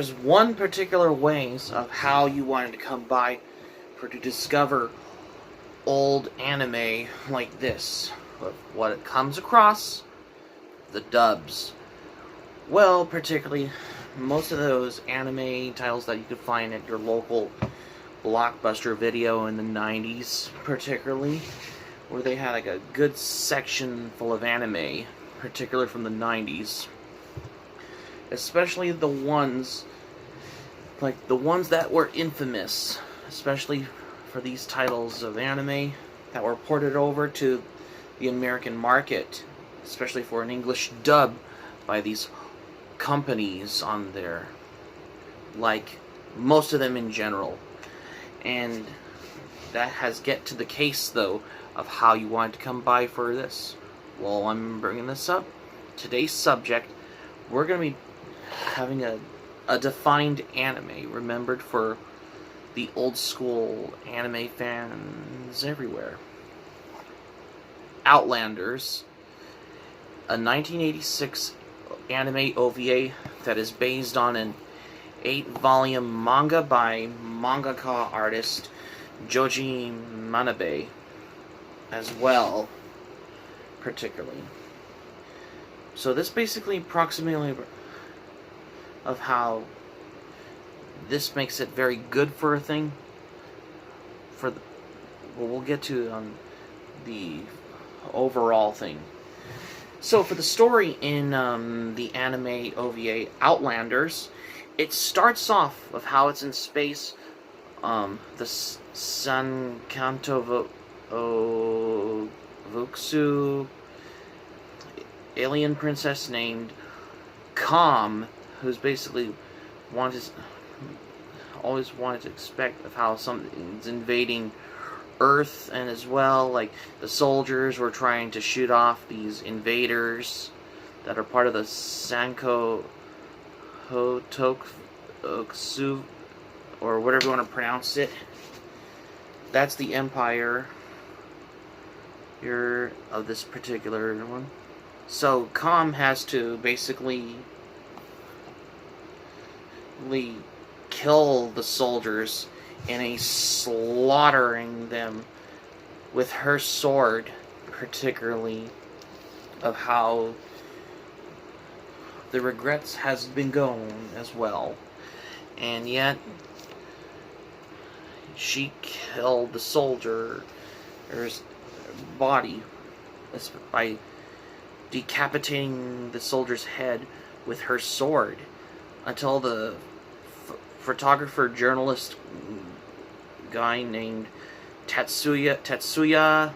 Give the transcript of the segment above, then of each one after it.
is one particular ways of how you wanted to come by to discover old anime like this. What it comes across, the dubs. Well, particularly most of those anime titles that you could find at your local Blockbuster Video in the 90s, particularly, where they had like a good section full of anime, particularly from the 90s. Especially the ones, like the ones that were infamous, especially for these titles of anime that were ported over to the American market, especially for an English dub by these companies on there, like most of them in general. And that has get to the case, though, of how you wanted to come by for this. Well, I'm bringing this up. Today's subject, we're going to be having a defined anime, remembered for the old school anime fans everywhere. Outlanders, a 1986 anime OVA that is based on an 8-volume manga by mangaka artist Johji Manabe as well, particularly. So this basically approximately of how this makes it very good for a thing. For the, well, we'll get to the overall thing. So for the story in the anime OVA Outlanders, it starts off with how it's in space. The San Kanto Vuksu alien princess named Calm, who's basically always wanted to expect of how something's invading Earth, and as well, like, the soldiers were trying to shoot off these invaders that are part of the Sanko Hotoksu, or whatever you want to pronounce it. That's the empire here of this particular one. So Calm has to basically kill the soldiers in a slaughtering them with her sword, particularly of how the regrets has been going as well. And yet she killed the soldier's body by decapitating the soldier's head with her sword, until the photographer journalist guy named Tetsuya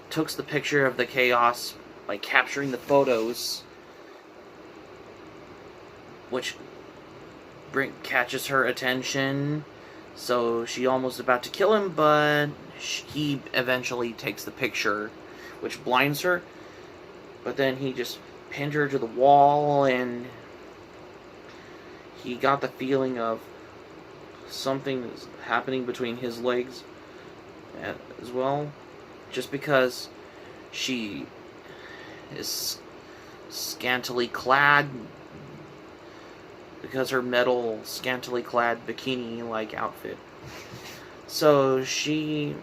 took the picture of the chaos by capturing the photos, which catches her attention. So she almost about to kill him, but he eventually takes the picture, which blinds her. But then he just pinned her to the wall, and he got the feeling of something is happening between his legs as well, just because she is scantily clad, because her metal scantily clad bikini-like outfit. So she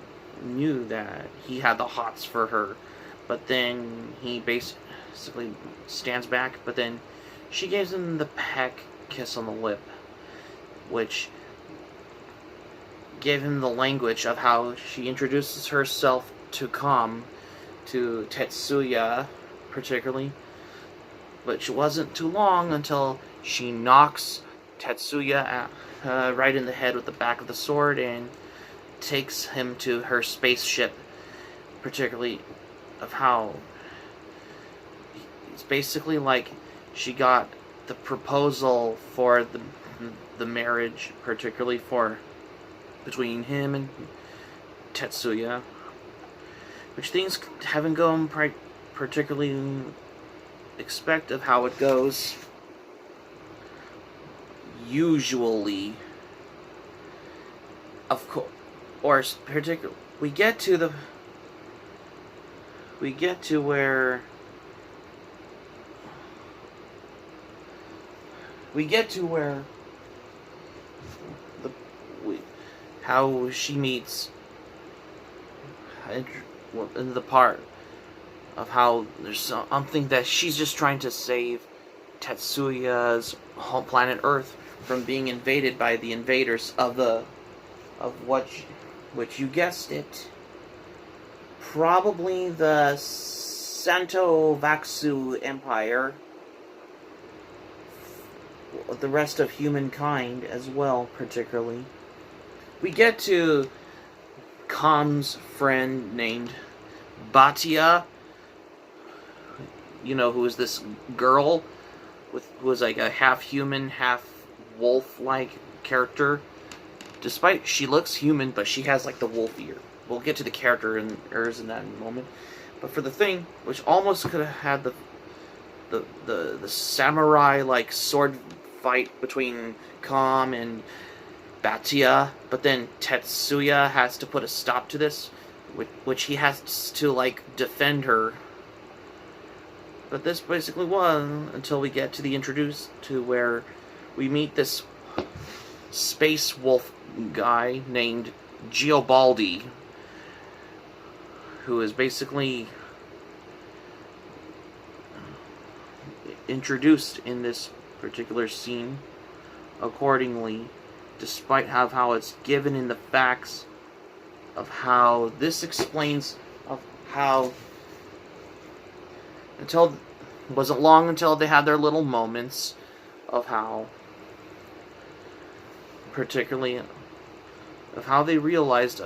knew that he had the hots for her, but then he basically stands back, but then she gives him the peck kiss on the lip, which gave him the language of how she introduces herself to Calm, to Tetsuya particularly. But it wasn't too long until she knocks Tetsuya right in the head with the back of the sword and takes him to her spaceship, particularly of how it's basically like she got the proposal for the marriage, particularly for between him and Tetsuya, which things haven't gone particularly expect of how it goes. Usually, of course, or particularly, we get to where we get to where how she meets in the part of how there's something that she's just trying to save Tetsuya's home planet Earth from being invaded by the invaders of which you guessed it, probably the Santo Vaxu Empire, the rest of humankind as well, particularly. We get to Kam's friend named Batia, who is this girl who is like a half human, half wolf-like character. Despite she looks human, but she has like the wolf ear. We'll get to the character in that in a moment. But for the thing, which almost could have had the samurai like sword fight between Kam and Batia, but then Tetsuya has to put a stop to this, which he has to like defend her. But this basically was until we get to the introduced to where we meet this space wolf guy named Geobaldi, who is basically introduced in this particular scene accordingly, despite how it's given in the facts of how this explains of how it wasn't long until they had their little moments of how particularly of how they realized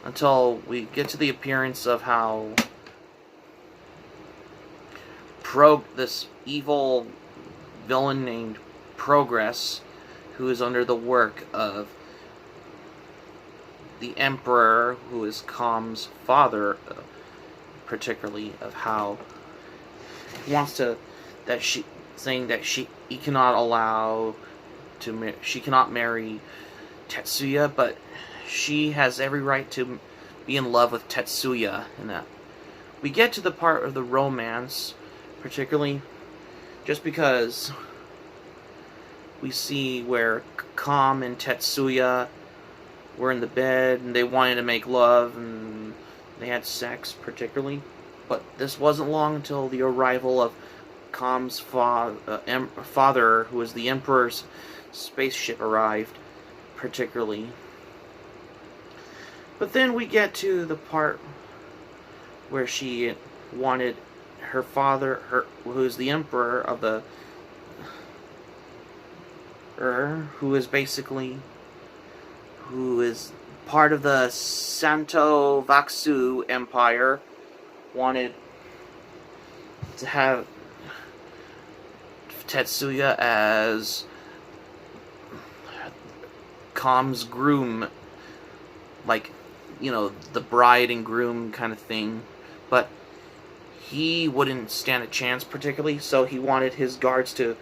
until we get to the appearance of how this evil villain named Progress, who is under the work of the Emperor, who is Kam's father, particularly of how he wants to he cannot allow she cannot marry Tetsuya, but she has every right to be in love with Tetsuya. And that we get to the part of the romance, particularly just because we see where Kam and Tetsuya were in the bed and they wanted to make love and they had sex, particularly. But this wasn't long until the arrival of Kam's father, who was the Emperor's spaceship, arrived, particularly. But then we get to the part where she wanted her father, who's the Emperor of who is part of the Santo Vaxu Empire, wanted to have Tetsuya as Kam's groom, like, the bride and groom kind of thing. But he wouldn't stand a chance particularly, so he wanted his guards to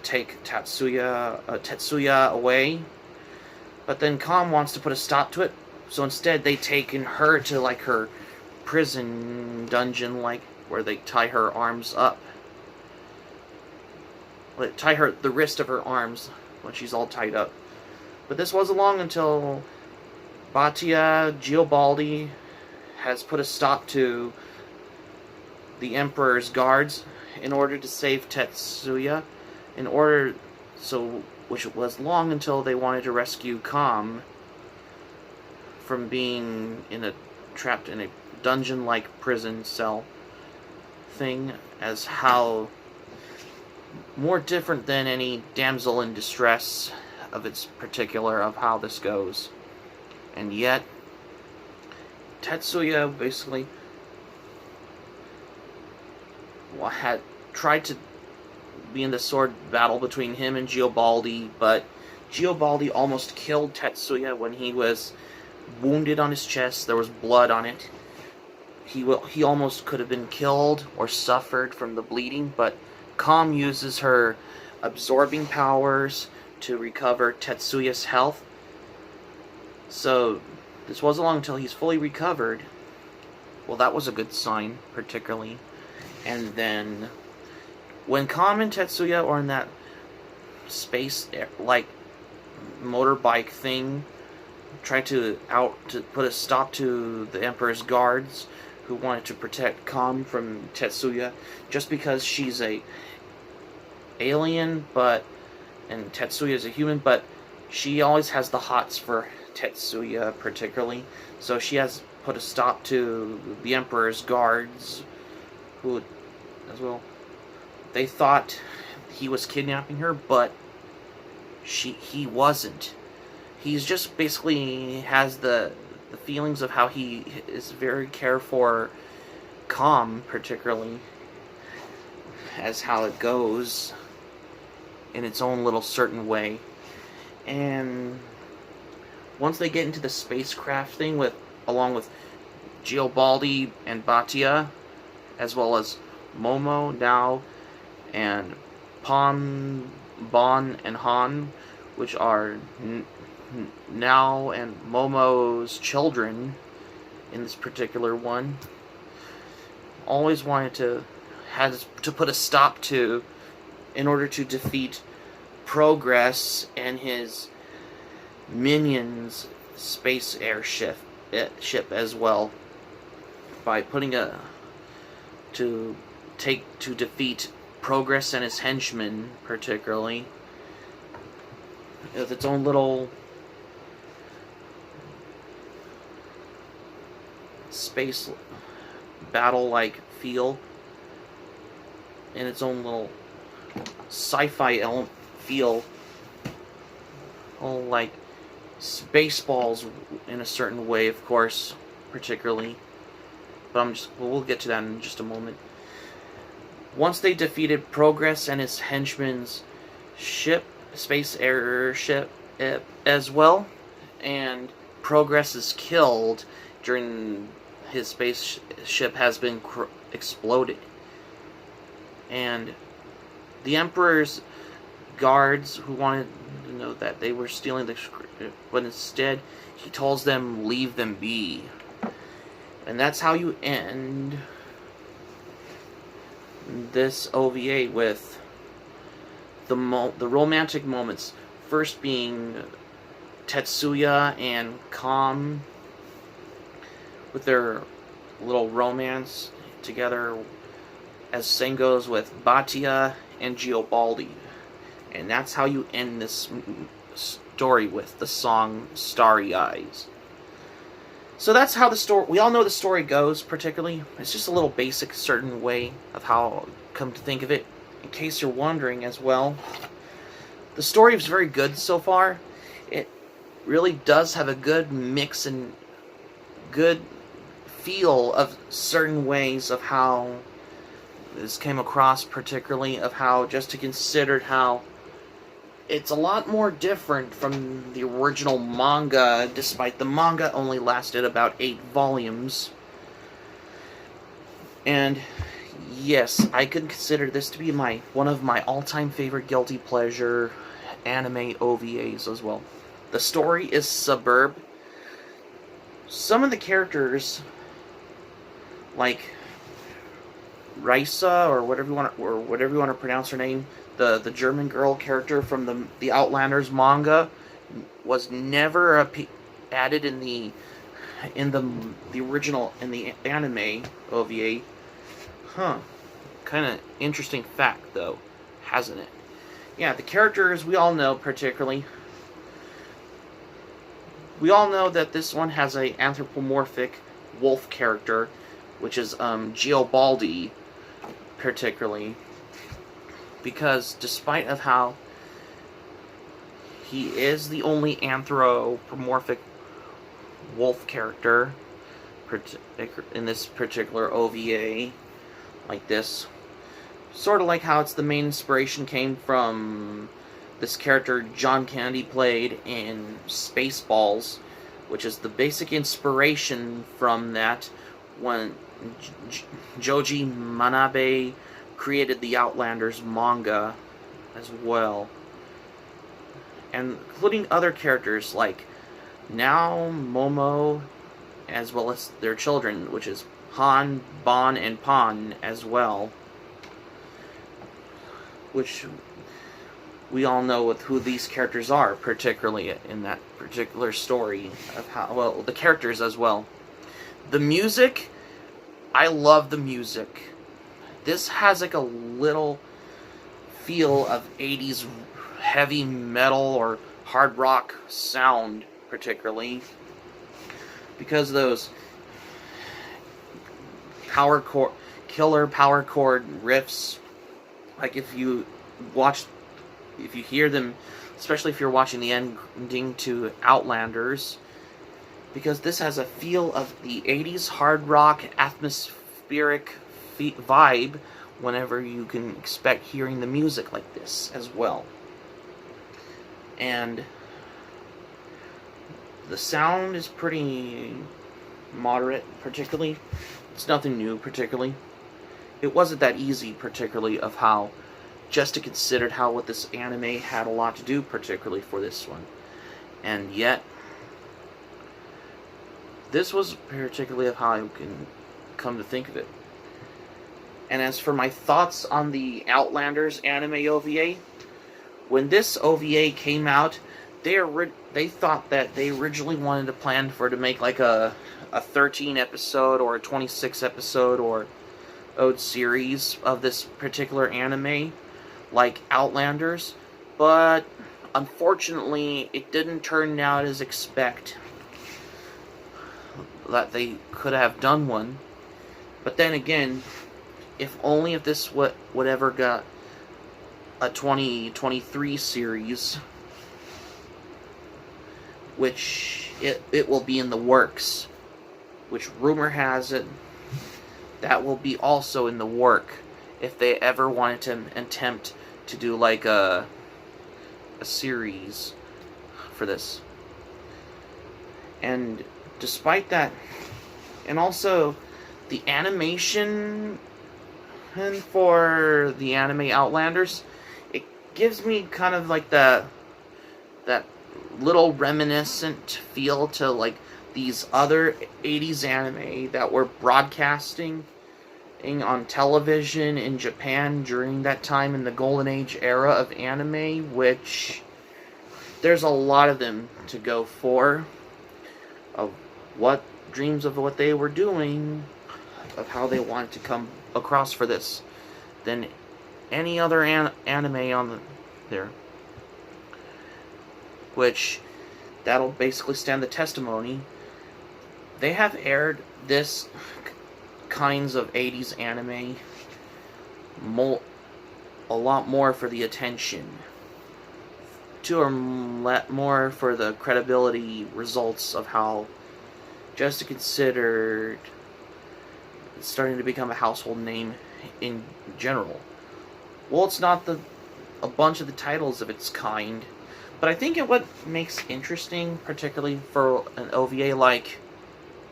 take Tetsuya away. But then Kam wants to put a stop to it, so instead they taken her to like her prison dungeon, like where they tie her arms up. They tie the wrist of her arms when she's all tied up. But this wasn't long until Batia Geobaldi has put a stop to the Emperor's guards in order to save Tetsuya, which was long until they wanted to rescue Kam from being trapped in a dungeon-like prison cell thing, as how more different than any damsel in distress of its particular of how this goes. And yet Tetsuya basically had tried to be in the sword battle between him and Geobaldi, but Geobaldi almost killed Tetsuya when he was wounded on his chest. There was blood on it. He almost could have been killed or suffered from the bleeding, but Kam uses her absorbing powers to recover Tetsuya's health. So this wasn't long until he's fully recovered. Well, that was a good sign, particularly. And then when Kam and Tetsuya are in that space, like, motorbike thing, try to put a stop to the Emperor's guards who wanted to protect Kam from Tetsuya just because she's a alien, and Tetsuya is a human, but she always has the hots for Tetsuya particularly, so she has put a stop to the Emperor's guards, who, as well, they thought he was kidnapping her, but he wasn't. He's just basically has the feelings of how he is very care for Kam, particularly, as how it goes in its own little certain way. And once they get into the spacecraft thing, along with Giobaldi and Batia, as well as Momo now, and Pon, Bon, and Han, which are Now and Momo's children in this particular one, always wanted to put a stop to, in order to defeat Progress and his minions space airship as well, by to defeat Progress and his henchmen, particularly, with its own little space battle-like feel, in its own little sci-fi feel, all like Spaceballs in a certain way, of course, particularly. But we'll get to that in just a moment. Once they defeated Progress and his henchman's space airship as well, and Progress is killed during his spaceship has been exploded, and the Emperor's guards, who wanted to know that they were stealing the script, but instead he tells them leave them be. And that's how you end this OVA, with the romantic moments. First being Tetsuya and Kam with their little romance together, as same goes with Batia and Giobaldi. And that's how you end this story, with the song Starry Eyes. So that's how the story, we all know the story goes, particularly. It's just a little basic certain way of how I come to think of it. In case you're wondering as well, the story is very good so far. It really does have a good mix and good feel of certain ways of how this came across, particularly of how, just to consider how it's a lot more different from the original manga, despite the manga only lasted about 8 volumes. And yes, I could consider this to be one of my all-time favorite guilty pleasure anime OVAs as well. The story is superb. Some of the characters, like Raisa, or whatever you want to pronounce her name, the German girl character from the Outlanders manga, was never added in the original, in the anime OVA. Kind of interesting fact, though, hasn't it? Yeah, the characters we all know, particularly. We all know that this one has a anthropomorphic wolf character, which is Giobaldi, particularly, because despite of how he is the only anthropomorphic wolf character in this particular OVA, like this, sort of like how it's the main inspiration came from this character John Candy played in Spaceballs, which is the basic inspiration from that when Johji Manabe created the Outlanders manga as well. And including other characters like Now, Momo, as well as their children, which is Han, Bon, and Pon as well. which we all know with who these characters are, particularly in that particular story of how, well, the characters as well. The music, I love the music. This has like a little feel of 80s heavy metal or hard rock sound, particularly because of those killer power chord riffs. Like if you hear them, especially if you're watching the ending to Outlanders, because this has a feel of the 80s hard rock atmospheric vibe whenever you can expect hearing the music like this as well. And the sound is pretty moderate, particularly. It's nothing new, particularly. It wasn't that easy, particularly, of how, just to consider how what this anime had a lot to do, particularly for this one. And yet, this was particularly of how I can come to think of it. And as for my thoughts on the Outlanders anime OVA, when this OVA came out, they thought that they originally wanted to plan for to make like a 13 episode or a 26 episode or ode series of this particular anime, like Outlanders, but unfortunately it didn't turn out as expected. That they could have done one, but then again, if this would ever got a 2023 series, which it will be in the works, which rumor has it that will be also in the work if they ever wanted to attempt to do like a series for this. And despite that, and also the animation for the anime Outlanders, it gives me kind of like that little reminiscent feel to like these other 80s anime that were broadcasting on television in Japan during that time in the golden age era of anime, which there's a lot of them to go for, of what dreams of what they were doing, of how they wanted to come across for this than any other anime on there, which that'll basically stand the testimony. They have aired this kinds of 80s anime a lot more for the attention, more for the credibility results of how, just to consider, it's starting to become a household name in general. Well, it's not a bunch of the titles of its kind, but I think what makes interesting, particularly for an OVA like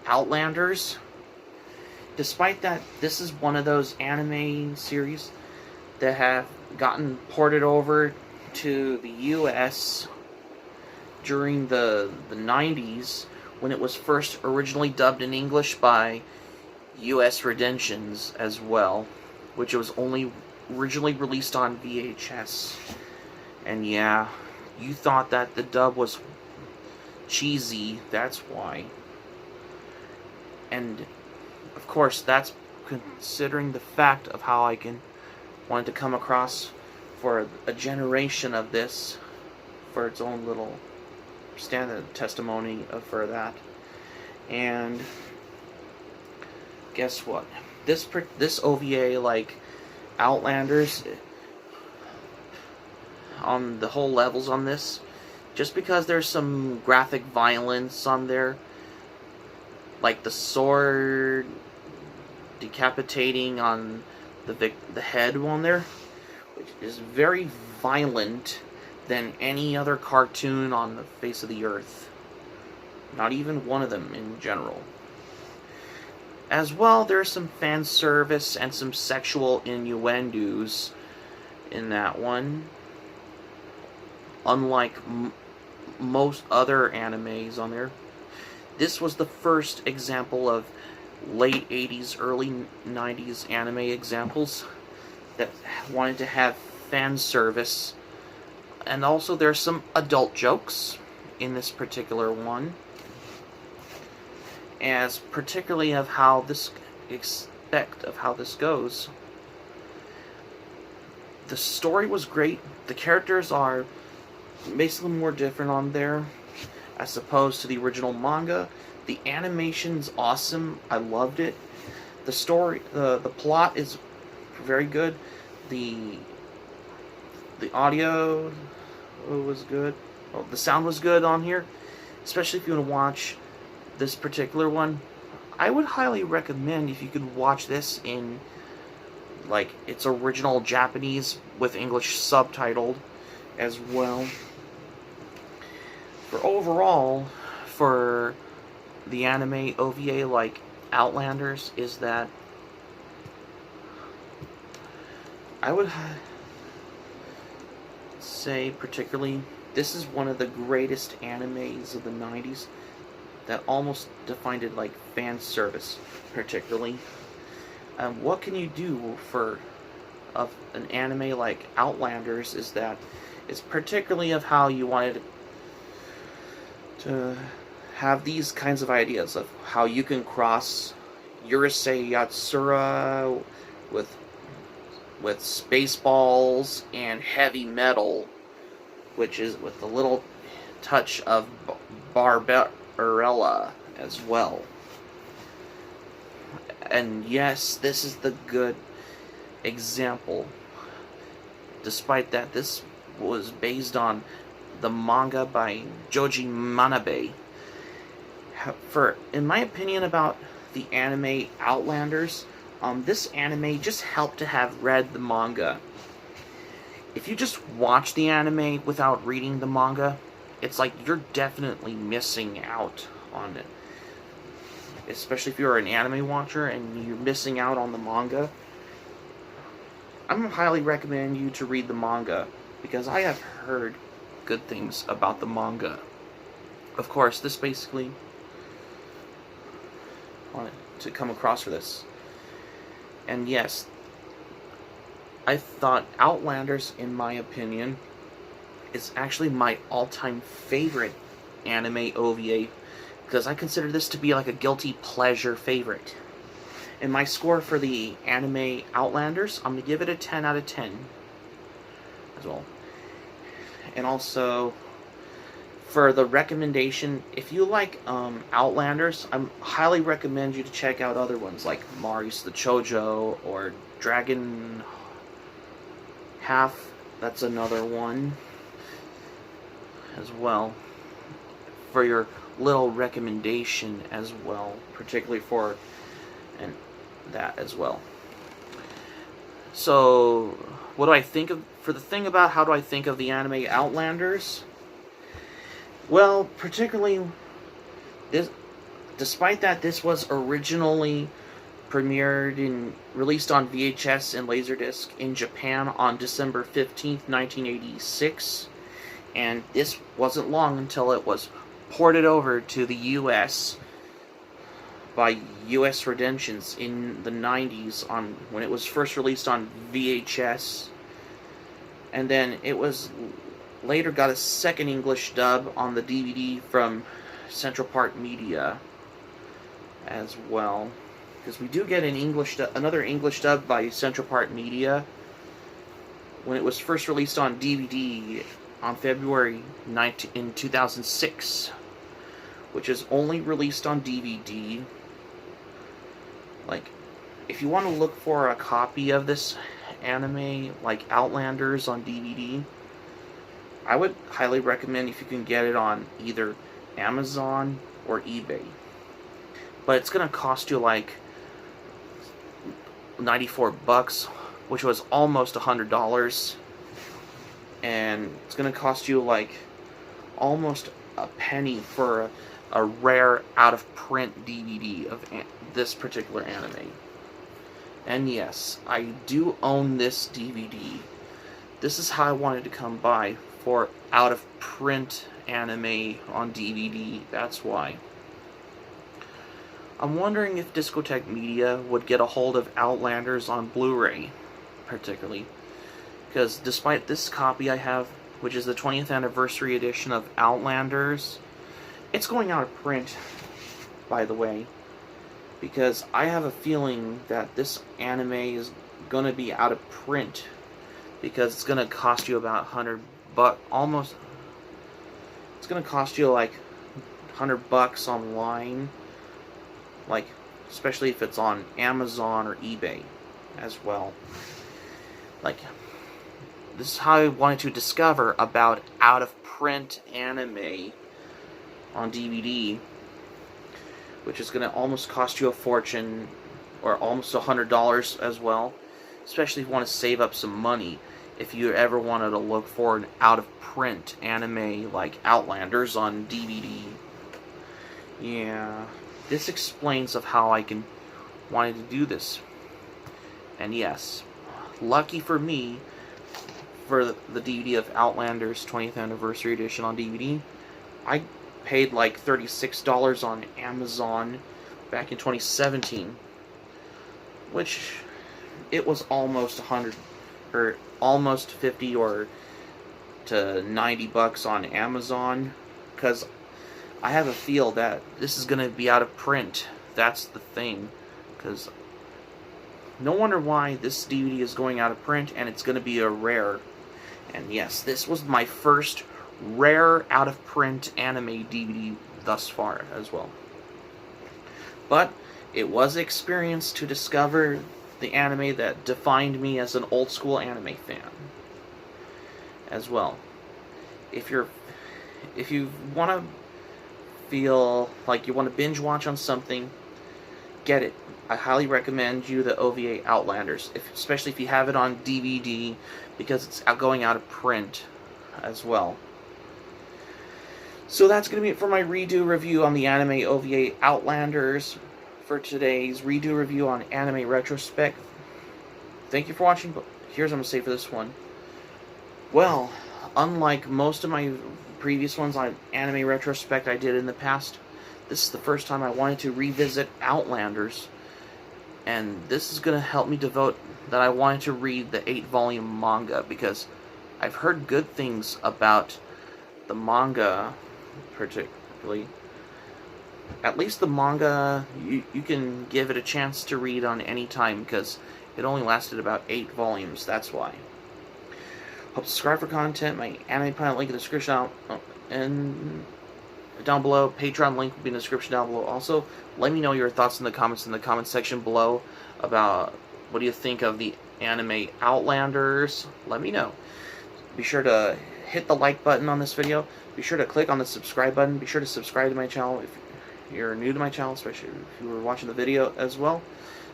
Outlanders, despite that this is one of those anime series that have gotten ported over to the US during the 90s, when it was first originally dubbed in English by US Redemptions as well, which it was only originally released on VHS. And yeah, you thought that the dub was cheesy, that's why. And of course, that's considering the fact of how I wanted to come across for a generation of this, for its own little standard testimony for that. And guess what? This OVA, like Outlanders, on the whole levels on this, just because there's some graphic violence on there, like the sword decapitating on the head on there, which is very violent than any other cartoon on the face of the earth. Not even one of them in general. As well, there's some fan service and some sexual innuendos in that one. Unlike most other animes on there. This was the first example of late 80s, early 90s anime examples that wanted to have fan service. And also there's some adult jokes in this particular one. As particularly of how this goes. The story was great. The characters are basically more different on there as opposed to the original manga. The animation's awesome. I loved it. The story, the plot is very good. The audio was good. Oh, the sound was good on here, especially if you want to watch this particular one. I would highly recommend if you could watch this in like its original Japanese with English subtitled as well. For overall, for the anime OVA like Outlanders, is that I would say particularly this is one of the greatest animes of the 90s that almost defined it like fan service particularly. What can you do for an anime like Outlanders is that it's particularly of how you wanted to have these kinds of ideas of how you can cross Urusei Yatsura with Spaceballs and heavy metal, which is with a little touch of Barbarella as well. And yes, this is the good example. Despite that, this was based on the manga by Johji Manabe. In my opinion about the anime Outlanders, this anime just helped to have read the manga. If you just watch the anime without reading the manga, it's like you're definitely missing out on it. Especially if you're an anime watcher and you're missing out on the manga. I'm highly recommend you to read the manga because I have heard good things about the manga. Of course, this basically wanted to come across for this. And yes, I thought Outlanders, in my opinion, is actually my all-time favorite anime OVA because I consider this to be like a guilty pleasure favorite. And my score for the anime Outlanders, I'm going to give it a 10 out of 10 as well. And also, for the recommendation, if you like Outlanders, I highly recommend you to check out other ones like Marius the Chojo or Dragon Half. That's another one as well. For your little recommendation as well, particularly for that as well. So, what do I think of, for the thing about how do I think of the anime Outlanders? Well, particularly, despite that this was originally premiered and released on VHS and Laserdisc in Japan on December 15th, 1986, and this wasn't long until it was ported over to the US by US Redemptions in the 90s when it was first released on VHS, and then it was later got a second English dub on the DVD from Central Park Media as well, because we do get another English dub by Central Park Media when it was first released on DVD on February 19 in 2006, which is only released on DVD. Like, if you want to look for a copy of this anime, like Outlanders on DVD, I would highly recommend if you can get it on either Amazon or eBay. But it's going to cost you like $94, which was almost $100. And it's going to cost you like almost a penny for a rare out-of-print DVD of this particular anime. And yes, I do own this DVD. This is how I wanted to come by for out-of-print anime on DVD. That's why. I'm wondering if Discotek Media would get a hold of Outlanders on Blu-ray, particularly. Because despite this copy I have, which is the 20th anniversary edition of Outlanders, it's going out of print, by the way. Because I have a feeling that this anime is going to be out of print. Because it's going to cost you about $100, almost. It's going to cost you like $100 online. Like, especially if it's on Amazon or eBay as well. Like, this is how I wanted to discover about out-of-print anime on DVD, which is going to almost cost you a fortune, or almost $100 as well, especially if you want to save up some money if you ever wanted to look for an out-of-print anime like Outlanders on DVD. Yeah, this explains of how I wanted to do this. And yes, lucky for me, for the DVD of Outlanders 20th Anniversary Edition on DVD, I paid like $36 on Amazon back in 2017, which it was almost 100 or almost 50 or to $90 on Amazon, because I have a feel that this is going to be out of print. That's the thing, because no wonder why this DVD is going out of print, and it's going to be a rare. And yes, this was my first rare out-of-print anime DVD thus far as well. But it was an experience to discover the anime that defined me as an old-school anime fan as well. If you want to feel like you want to binge watch on something, get it. I highly recommend you the OVA Outlanders, especially if you have it on DVD, because it's going out of print as well. So that's going to be it for my redo review on the anime OVA Outlanders for today's redo review on Anime Retrospect. Thank you for watching, but here's what I'm going to say for this one. Well, unlike most of my previous ones on Anime Retrospect I did in the past, this is the first time I wanted to revisit Outlanders, and this is going to help me devote that I wanted to read the 8-volume manga, because I've heard good things about the manga, particularly. At least the manga, you can give it a chance to read on any time, because it only lasted about 8 volumes, that's why. Hope to subscribe for content. My anime pilot link in the description and down below. Patreon link will be in the description down below. Also, let me know your thoughts in the comments section below about what do you think of the anime Outlanders. Let me know. Be sure to hit the like button on this video. Be sure to click on the subscribe button. Be sure to subscribe to my channel if you're new to my channel, especially if you were watching the video as well.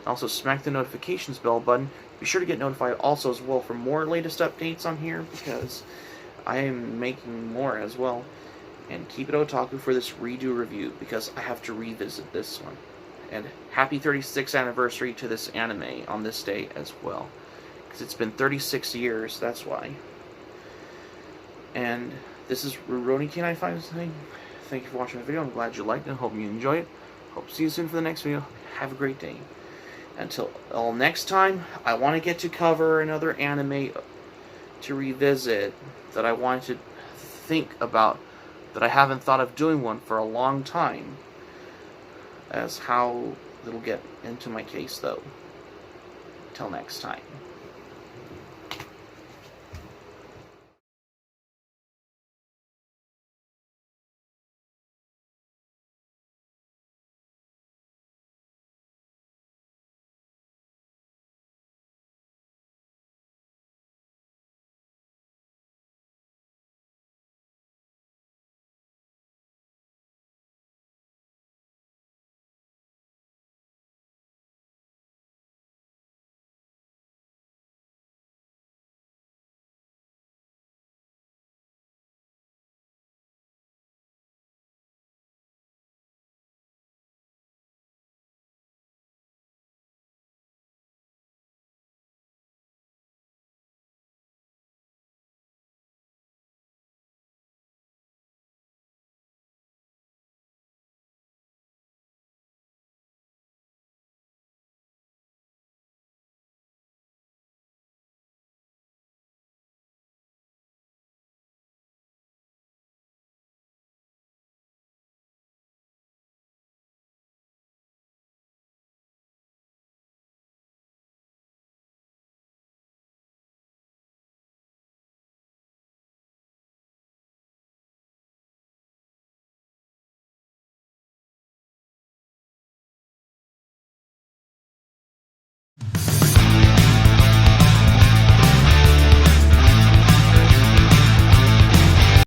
Also, smack the notifications bell button. Be sure to get notified also as well for more latest updates on here, because I am making more as well. And keep it otaku for this redo review, because I have to revisit this one. And happy 36th anniversary to this anime on this day as well, because it's been 36 years, that's why. And this is Rurouni-K959 saying, thank you for watching my video. I'm glad you liked it. Hope you enjoyed it. Hope to see you soon for the next video. Have a great day. Until next time, I want to get to cover another anime to revisit that I wanted to think about, that I haven't thought of doing one for a long time, as how it'll get into my case though. Till next time.